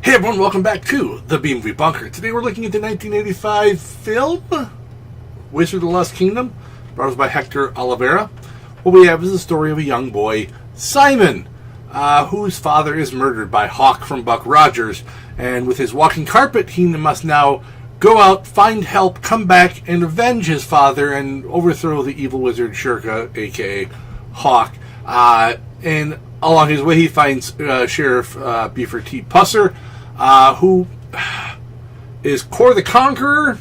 Hey everyone, welcome back to the B-Movie Bunker. Today we're looking at the 1985 film, Wizard of the Lost Kingdom, brought us by Hector Oliveira. What we have is the story of a young boy, Simon, whose father is murdered by Hawk from Buck Rogers. And with his walking carpet, he must now go out, find help, come back, and avenge his father and overthrow the evil wizard Shurka, a.k.a. Hawk. And along his way, he finds Sheriff Bufford Pusser, who is Cor the Conqueror,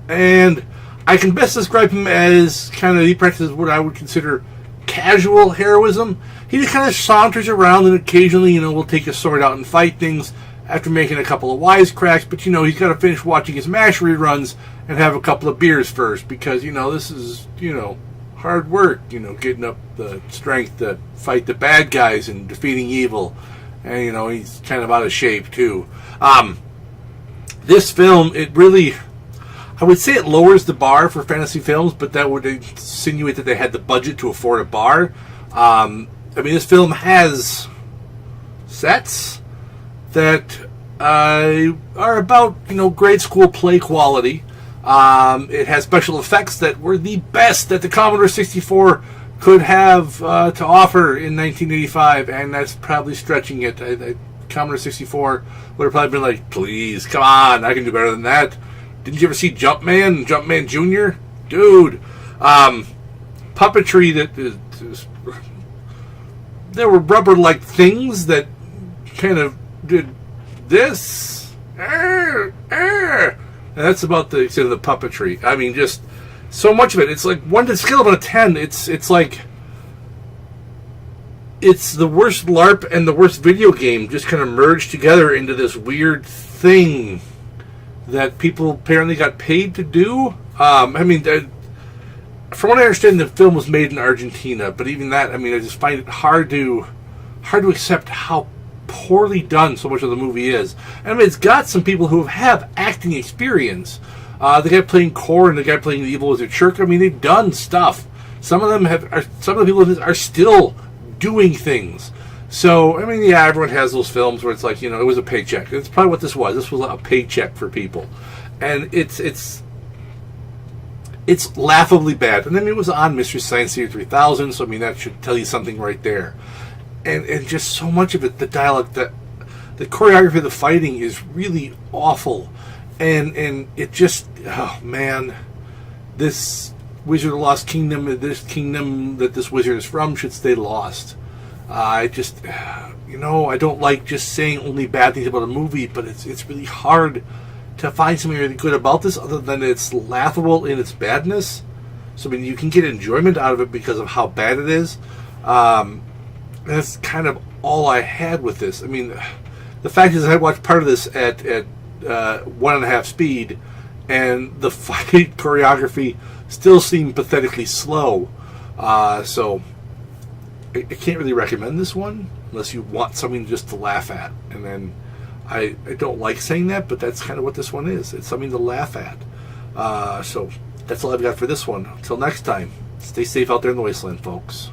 and I can best describe him as kind of, he practices what I would consider casual heroism. He just kind of saunters around and occasionally, will take his sword out and fight things after making a couple of wisecracks, but, he's got to finish watching his MASH reruns and have a couple of beers first, because, this is, hard work, getting up the strength to fight the bad guys and defeating evil. And, he's kind of out of shape, too. This film, it really, I would say it lowers the bar for fantasy films, but that would insinuate that they had the budget to afford a bar. This film has sets that are about, grade school play quality. It has special effects that were the best that the Commodore 64 could have to offer in 1985, and that's probably stretching it. Commodore 64 would have probably been like, please, come on, I can do better than that. Didn't you ever see Jumpman, Jumpman Jr.? Dude. Puppetry that is, there were rubber-like things that kind of did this. And that's about the extent of the puppetry. Just so much of it. It's like 1 to the scale of 1 to 10. It's like it's the worst LARP and the worst video game just kind of merged together into this weird thing that people apparently got paid to do. From what I understand, the film was made in Argentina, but even that, I just find it hard to accept how poorly done so much of the movie is. It's got some people who have acting experience. The guy playing Cor and the guy playing the evil wizard Shurka, they've done stuff. Some of the people are still doing things. So, everyone has those films where it's like, it was a paycheck. It's probably what this was. This was a paycheck for people. And it's laughably bad. And it was on Mystery Science Theater 3000, so that should tell you something right there. And just so much of it, the dialogue, the choreography of the fighting is really awful. And it just, oh man, this Wizard of the Lost Kingdom, this kingdom that this wizard is from, should stay lost. I don't like just saying only bad things about a movie, but it's really hard to find something really good about this other than it's laughable in its badness. So, you can get enjoyment out of it because of how bad it is. That's kind of all I had with this. The fact is I watched part of this at 1.5 speed, and the fight choreography still seemed pathetically slow. So I can't really recommend this one unless you want something just to laugh at. And then I don't like saying that, but that's kind of what this one is. It's something to laugh at. So that's all I've got for this one. Until next time, stay safe out there in the wasteland, folks.